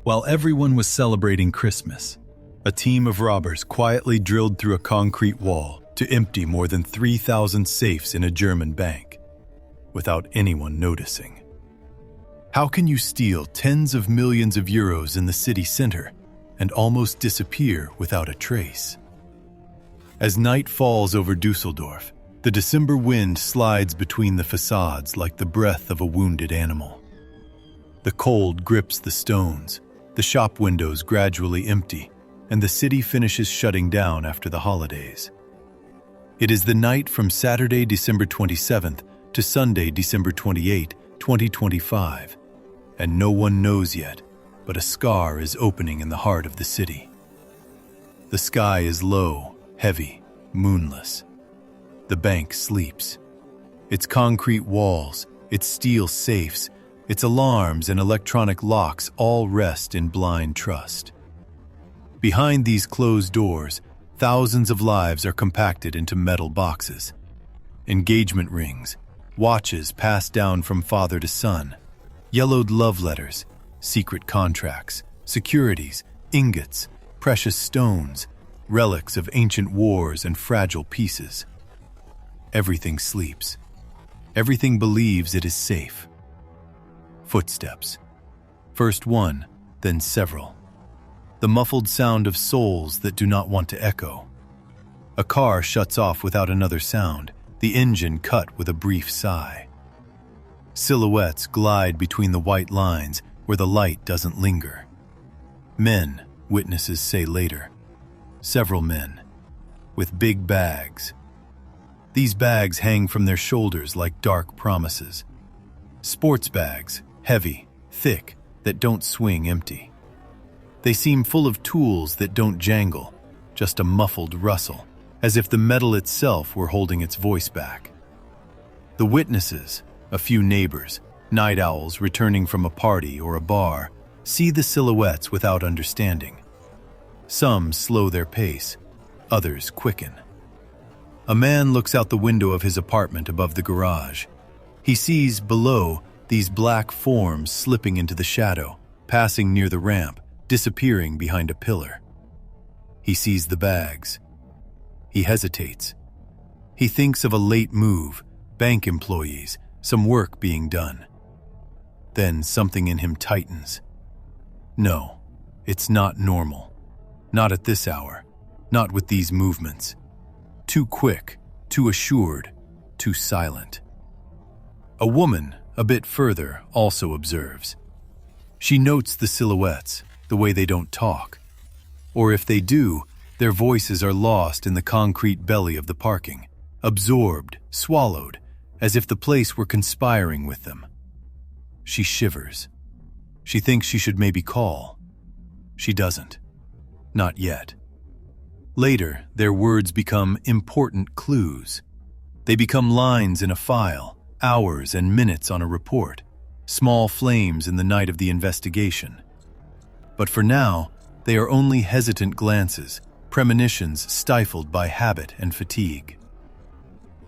While everyone was celebrating Christmas, a team of robbers quietly drilled through a concrete wall to empty more than 3,000 safes in a German bank, without anyone noticing. How can you steal tens of millions of euros in the city center and almost disappear without a trace? As night falls over Dusseldorf, the December wind slides between the facades like the breath of a wounded animal. The cold grips the stones, the shop windows gradually empty, and the city finishes shutting down after the holidays. It is the night from Saturday, December 27th to Sunday, December 28, 2025, and no one knows yet, but a scar is opening in the heart of the city. The sky is low, heavy, moonless. The bank sleeps. Its concrete walls, its steel safes, its alarms and electronic locks all rest in blind trust. Behind these closed doors, thousands of lives are compacted into metal boxes. Engagement rings, watches passed down from father to son, yellowed love letters, secret contracts, securities, ingots, precious stones, relics of ancient wars and fragile pieces. Everything sleeps. Everything believes it is safe. Footsteps. First one, then several. The muffled sound of souls that do not want to echo. A car shuts off without another sound, the engine cut with a brief sigh. Silhouettes glide between the white lines where the light doesn't linger. Men, witnesses say later. Several men, with big bags. These bags hang from their shoulders like dark promises. Sports bags, heavy, thick, that don't swing empty. They seem full of tools that don't jangle, just a muffled rustle, as if the metal itself were holding its voice back. The witnesses, a few neighbors, night owls returning from a party or a bar, see the silhouettes without understanding. Some slow their pace, others quicken. A man looks out the window of his apartment above the garage. He sees below these black forms slipping into the shadow, passing near the ramp, disappearing behind a pillar. He sees the bags. He hesitates. He thinks of a late move, bank employees, some work being done. Then something in him tightens. No, it's not normal. Not at this hour. Not with these movements. Too quick, too assured, too silent. A woman, a bit further, also observes. She notes the silhouettes, the way they don't talk. Or if they do, their voices are lost in the concrete belly of the parking, absorbed, swallowed, as if the place were conspiring with them. She shivers. She thinks she should maybe call. She doesn't. Not yet. Later, their words become important clues. They become lines in a file, hours and minutes on a report, small flames in the night of the investigation. But for now, they are only hesitant glances, premonitions stifled by habit and fatigue.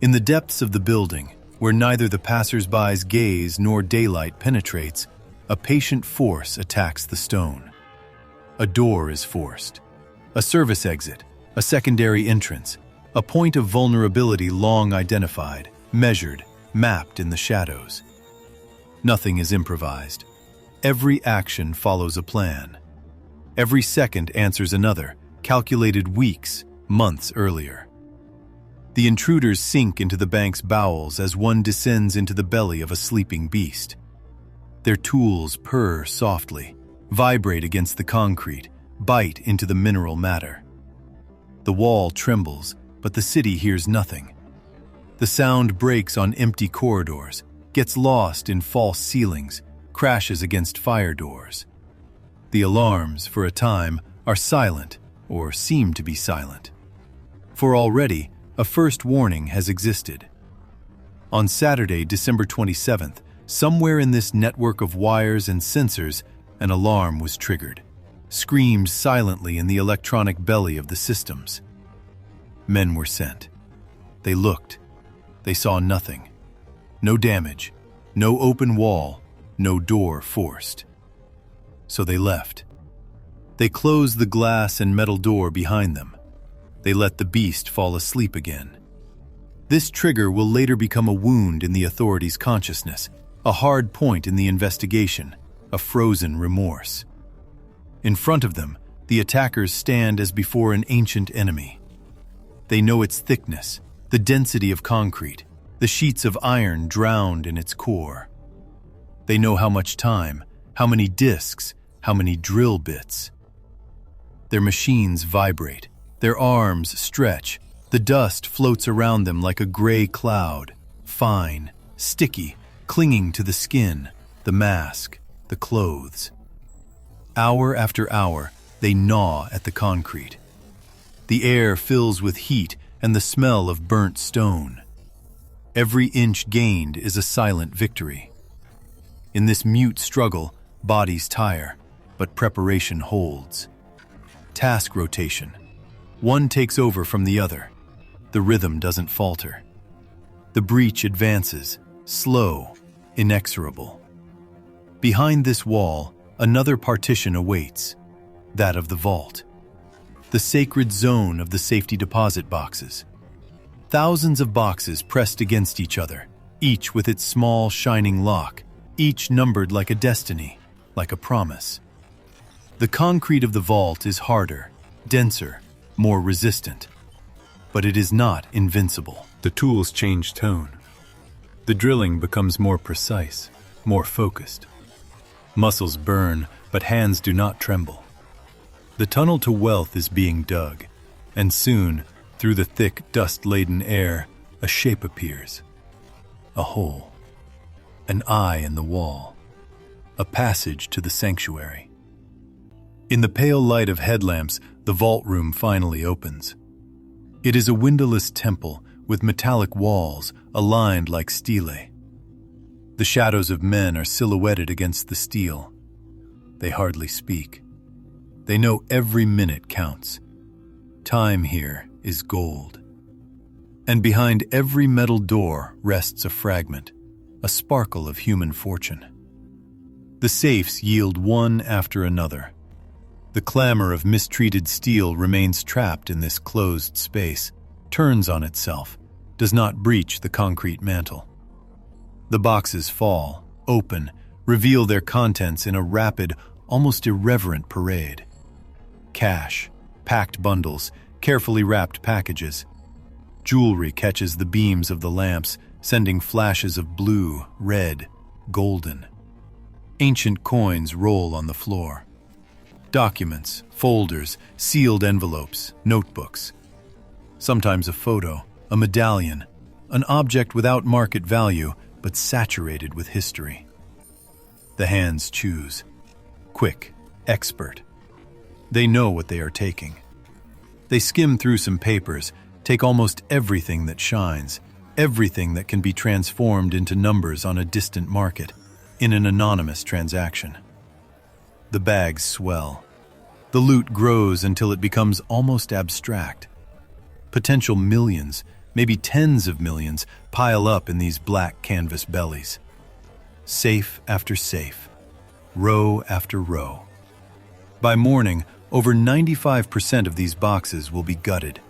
In the depths of the building, where neither the passers-by's gaze nor daylight penetrates, a patient force attacks the stone. A door is forced. A service exit, a secondary entrance, a point of vulnerability long identified, measured, mapped in the shadows. Nothing is improvised. Every action follows a plan. Every second answers another, calculated weeks, months earlier. The intruders sink into the bank's bowels as one descends into the belly of a sleeping beast. Their tools purr softly, vibrate against the concrete, bite into the mineral matter. The wall trembles, but the city hears nothing. The sound breaks on empty corridors, gets lost in false ceilings, crashes against fire doors. The alarms, for a time, are silent, or seem to be silent. For already, a first warning has existed. On Saturday, December 27th, somewhere in this network of wires and sensors, an alarm was triggered, screamed silently in the electronic belly of the systems. Men were sent. They looked. They saw nothing. No damage, no open wall, no door forced. So they left. They close the glass and metal door behind them. They let the beast fall asleep again. This trigger will later become a wound in the authorities' consciousness, a hard point in the investigation, a frozen remorse. In front of them, the attackers stand as before an ancient enemy. They know its thickness, the density of concrete, the sheets of iron drowned in its core. They know how much time, how many discs, how many drill bits. Their machines vibrate, their arms stretch, the dust floats around them like a gray cloud, fine, sticky, clinging to the skin, the mask, the clothes. Hour after hour, they gnaw at the concrete. The air fills with heat and the smell of burnt stone. Every inch gained is a silent victory. In this mute struggle, bodies tire, but preparation holds. Task rotation. One takes over from the other. The rhythm doesn't falter. The breach advances, slow, inexorable. Behind this wall, another partition awaits, that of the vault. The sacred zone of the safety deposit boxes. Thousands of boxes pressed against each other, each with its small, shining lock, each numbered like a destiny, like a promise. The concrete of the vault is harder, denser, more resistant. But it is not invincible. The tools change tone. The drilling becomes more precise, more focused. Muscles burn, but hands do not tremble. The tunnel to wealth is being dug, and soon, through the thick, dust-laden air, a shape appears. A hole. An eye in the wall. A passage to the sanctuary. In the pale light of headlamps, the vault room finally opens. It is a windowless temple with metallic walls aligned like stelae. The shadows of men are silhouetted against the steel. They hardly speak. They know every minute counts. Time here is gold. And behind every metal door rests a fragment, a sparkle of human fortune. The safes yield one after another. The clamor of mistreated steel remains trapped in this closed space, turns on itself, does not breach the concrete mantle. The boxes fall, open, reveal their contents in a rapid, almost irreverent parade. Cash, packed bundles, carefully wrapped packages. Jewelry catches the beams of the lamps, sending flashes of blue, red, golden. Ancient coins roll on the floor. Documents, folders, sealed envelopes, notebooks. Sometimes a photo, a medallion, an object without market value, but saturated with history. The hands choose. Quick, expert. They know what they are taking. They skim through some papers, take almost everything that shines, everything that can be transformed into numbers on a distant market, in an anonymous transaction. The bags swell. The loot grows until it becomes almost abstract. Potential millions, maybe tens of millions, pile up in these black canvas bellies. Safe after safe, row after row. By morning, over 95% of these boxes will be gutted.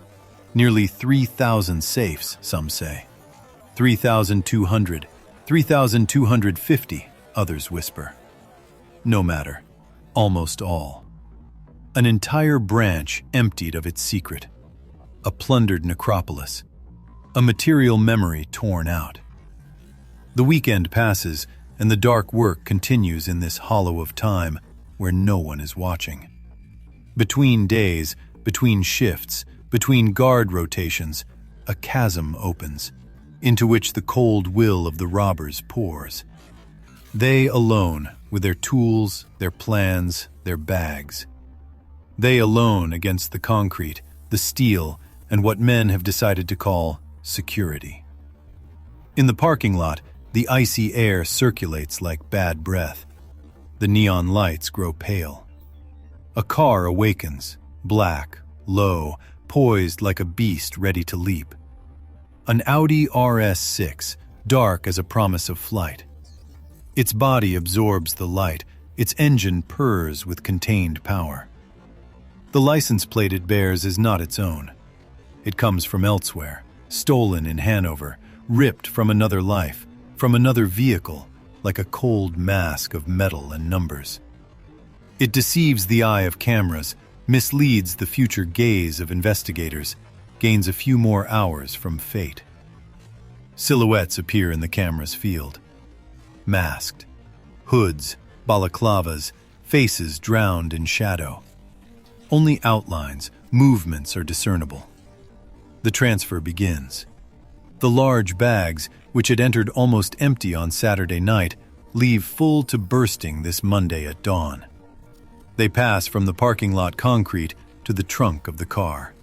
Nearly 3,000 safes, some say. 3,200, 3,250, others whisper. No matter, almost all. An entire branch emptied of its secret. A plundered necropolis. A material memory torn out. The weekend passes, and the dark work continues in this hollow of time where no one is watching. Between days, between shifts, between guard rotations, a chasm opens, into which the cold will of the robbers pours. They alone, with their tools, their plans, their bags. They alone against the concrete, the steel, and what men have decided to call security. In the parking lot, the icy air circulates like bad breath. The neon lights grow pale. A car awakens, black, low, poised like a beast ready to leap. An Audi RS6, dark as a promise of flight. Its body absorbs the light, its engine purrs with contained power. The license plate it bears is not its own. It comes from elsewhere, stolen in Hanover, ripped from another life, from another vehicle, like a cold mask of metal and numbers. It deceives the eye of cameras, misleads the future gaze of investigators, gains a few more hours from fate. Silhouettes appear in the camera's field. Masked. Hoods, balaclavas, faces drowned in shadow. Only outlines, movements are discernible. The transfer begins. The large bags, which had entered almost empty on Saturday night, leave full to bursting this Monday at dawn. They pass from the parking lot concrete to the trunk of the car.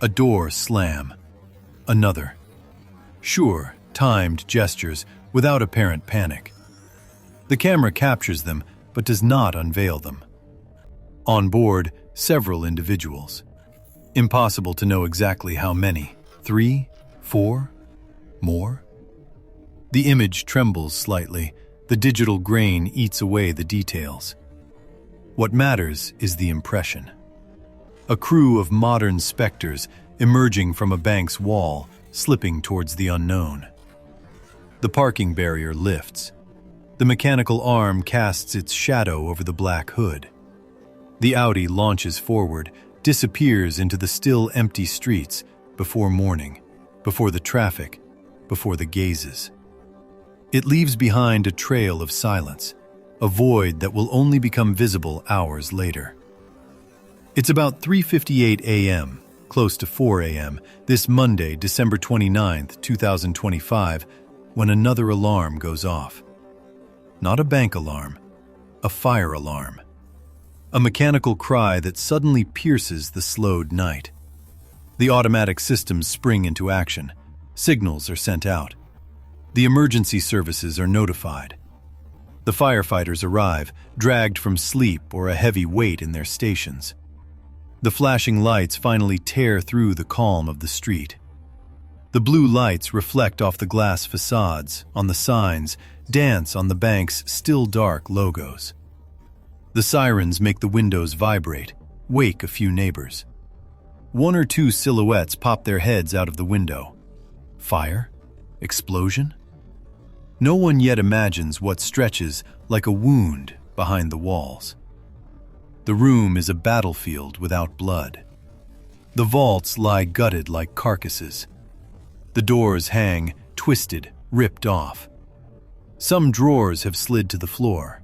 A door slam. Another. Sure, timed gestures without apparent panic. The camera captures them, but does not unveil them. On board, several individuals. Impossible to know exactly how many. 3, 4, more? The image trembles slightly. The digital grain eats away the details. What matters is the impression. A crew of modern specters emerging from a bank's wall, slipping towards the unknown. The parking barrier lifts. The mechanical arm casts its shadow over the black hood. The Audi launches forward, disappears into the still empty streets before morning, before the traffic, before the gazes. It leaves behind a trail of silence, a void that will only become visible hours later. It's about 3:58 a.m., close to 4 a.m., this Monday, December 29th, 2025, when another alarm goes off. Not a bank alarm, a fire alarm. A mechanical cry that suddenly pierces the slowed night. The automatic systems spring into action. Signals are sent out. The emergency services are notified. The firefighters arrive, dragged from sleep or a heavy weight in their stations. The flashing lights finally tear through the calm of the street. The blue lights reflect off the glass facades, on the signs, dance on the bank's still dark logos. The sirens make the windows vibrate, wake a few neighbors. One or two silhouettes pop their heads out of the window. Fire? Explosion? No one yet imagines what stretches like a wound behind the walls. The room is a battlefield without blood. The vaults lie gutted like carcasses. The doors hang, twisted, ripped off. Some drawers have slid to the floor.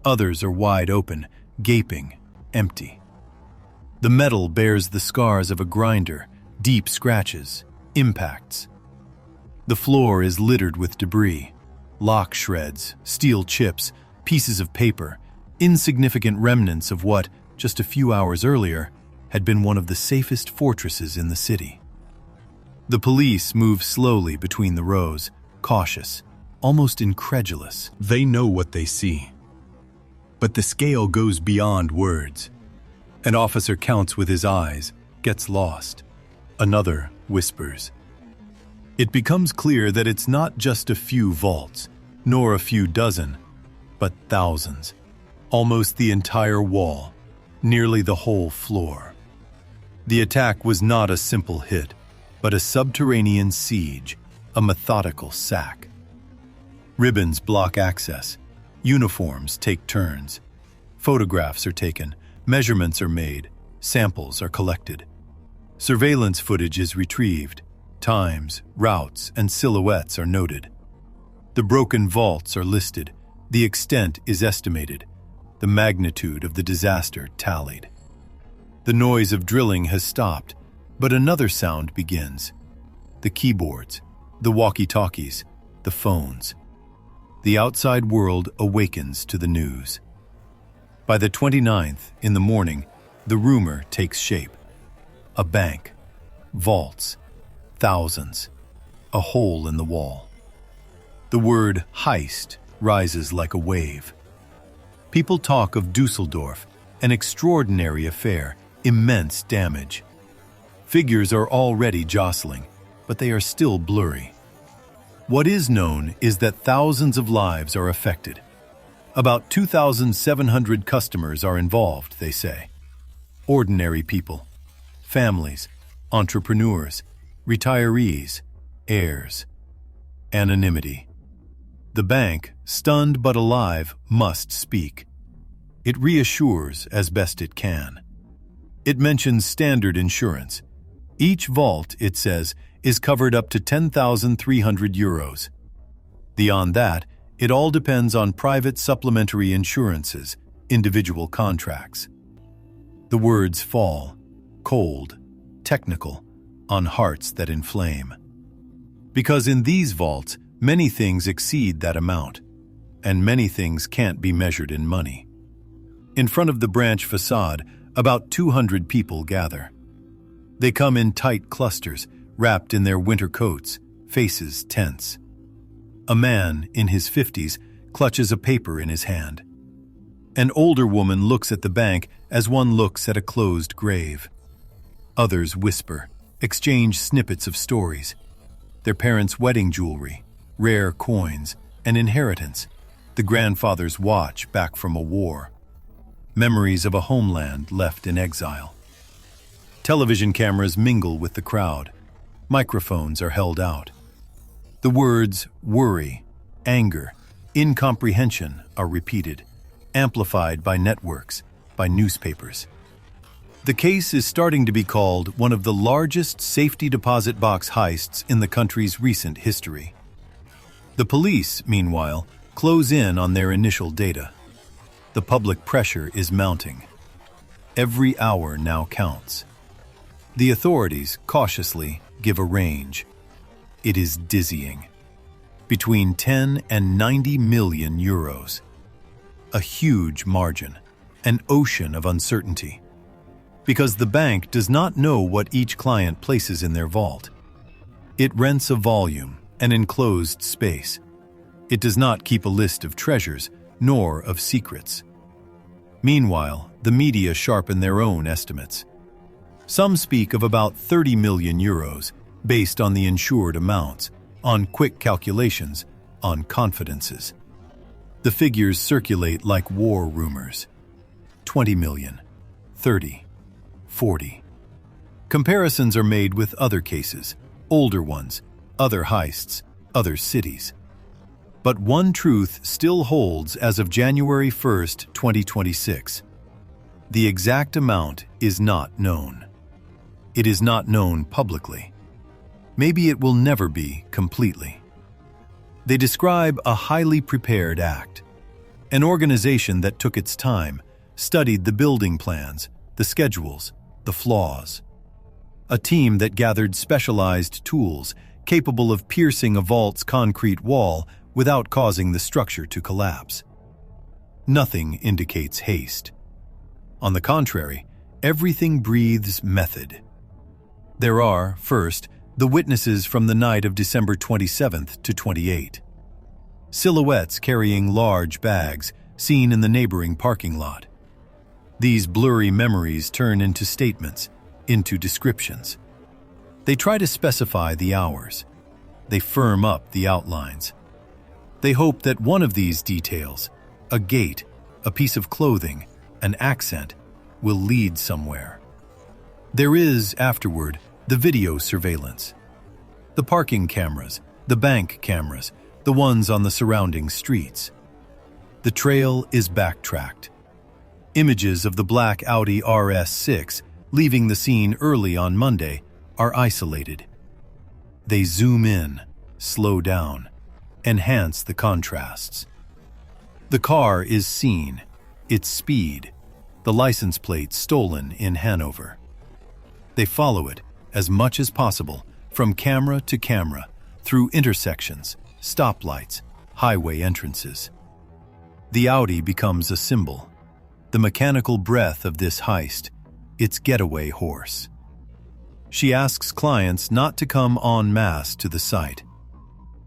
Others are wide open, gaping, empty. The metal bears the scars of a grinder, deep scratches, impacts. The floor is littered with debris, lock shreds, steel chips, pieces of paper, insignificant remnants of what, just a few hours earlier, had been one of the safest fortresses in the city. The police move slowly between the rows, cautious, almost incredulous. They know what they see. But the scale goes beyond words. An officer counts with his eyes, gets lost. Another whispers. It becomes clear that it's not just a few vaults, nor a few dozen, but thousands. Almost the entire wall, nearly the whole floor. The attack was not a simple hit, but a subterranean siege, a methodical sack. Ribbons block access. Uniforms take turns. Photographs are taken. Measurements are made. Samples are collected. Surveillance footage is retrieved. Times, routes, and silhouettes are noted. The broken vaults are listed. The extent is estimated. The magnitude of the disaster tallied. The noise of drilling has stopped, but another sound begins. The keyboards, the walkie-talkies, the phones. The outside world awakens to the news. By the 29th, in the morning, the rumor takes shape. A bank, vaults, thousands, a hole in the wall. The word heist rises like a wave. People talk of Dusseldorf, an extraordinary affair, immense damage. Figures are already jostling, but they are still blurry. What is known is that thousands of lives are affected. About 2,700 customers are involved, they say. ordinary people, families, entrepreneurs, retirees, heirs. Anonymity. The bank, stunned but alive, must speak. It reassures as best it can. It mentions standard insurance. Each vault, it says, is covered up to €10,300. Beyond that, it all depends on private supplementary insurances, individual contracts. The words fall, cold, technical, on hearts that inflame. Because in these vaults, many things exceed that amount, and many things can't be measured in money. In front of the branch facade, about 200 people gather. They come in tight clusters, wrapped in their winter coats, faces tense. A man in his 50s clutches a paper in his hand. An older woman looks at the bank as one looks at a closed grave. Others whisper, exchange snippets of stories. Their parents' wedding jewelry, rare coins, an inheritance, the grandfather's watch back from a war. Memories of a homeland left in exile. Television cameras mingle with the crowd. Microphones are held out. The words worry, anger, incomprehension are repeated, amplified by networks, by newspapers. The case is starting to be called one of the largest safety deposit box heists in the country's recent history. The police, meanwhile, close in on their initial data. The public pressure is mounting. Every hour now counts. The authorities, cautiously, give a range. It is dizzying. Between 10 and 90 million euros. A huge margin, an ocean of uncertainty. Because the bank does not know what each client places in their vault. It rents a volume, an enclosed space. It does not keep a list of treasures, nor of secrets. Meanwhile, the media sharpen their own estimates. Some speak of about 30 million euros, based on the insured amounts, on quick calculations, on confidences. The figures circulate like war rumors. 20 million, 30, 40. Comparisons are made with other cases, older ones, other heists, other cities. But one truth still holds as of January 1st, 2026. The exact amount is not known. It is not known publicly. Maybe it will never be completely. They describe a highly prepared act, an organization that took its time, studied the building plans, the schedules, the flaws. A team that gathered specialized tools capable of piercing a vault's concrete wall without causing the structure to collapse. Nothing indicates haste. On the contrary, everything breathes method. There are, first, the witnesses from the night of December 27th to 28th. Silhouettes carrying large bags seen in the neighboring parking lot. These blurry memories turn into statements, into descriptions. They try to specify the hours. They firm up the outlines. They hope that one of these details, a gate, a piece of clothing, an accent, will lead somewhere. There is, afterward, the video surveillance. The parking cameras, the bank cameras, the ones on the surrounding streets. The trail is backtracked. Images of the black Audi RS6 leaving the scene early on Monday are isolated. They zoom in, slow down, enhance the contrasts. The car is seen, its speed, the license plate stolen in Hanover. They follow it, as much as possible, from camera to camera, through intersections, stoplights, highway entrances. The Audi becomes a symbol, the mechanical breath of this heist, its getaway horse. She asks clients not to come en masse to the site.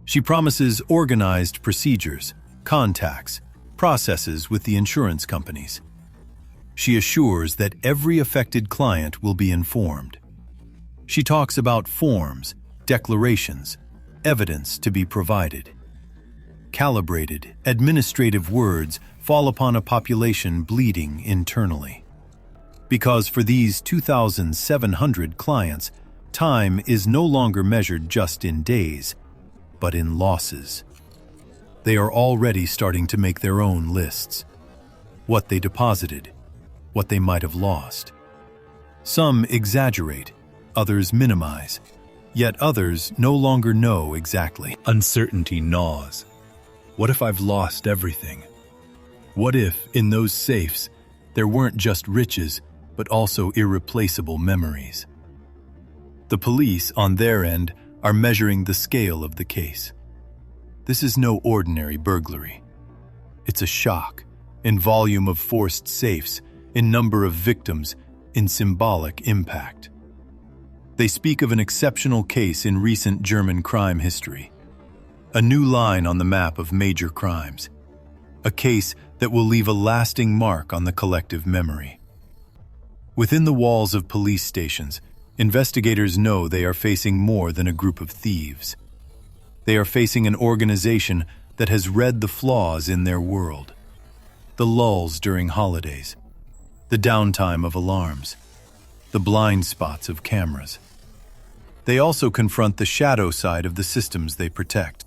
She promises organized procedures, contacts, processes with the insurance companies. She assures that every affected client will be informed. She talks about forms, declarations, evidence to be provided. Calibrated, administrative words fall upon a population bleeding internally. Because for these 2,700 clients, time is no longer measured just in days, but in losses. They are already starting to make their own lists. What they deposited, what they might have lost. Some exaggerate, others minimize, yet others no longer know exactly. Uncertainty gnaws. What if I've lost everything? What if, in those safes, there weren't just riches, but also irreplaceable memories? The police, on their end, are measuring the scale of the case. This is no ordinary burglary. It's a shock, in volume of forced safes, in number of victims, in symbolic impact. They speak of an exceptional case in recent German crime history. A new line on the map of major crimes. A case that will leave a lasting mark on the collective memory. Within the walls of police stations, investigators know they are facing more than a group of thieves. They are facing an organization that has read the flaws in their world. The lulls during holidays, the downtime of alarms, the blind spots of cameras. They also confront the shadow side of the systems they protect.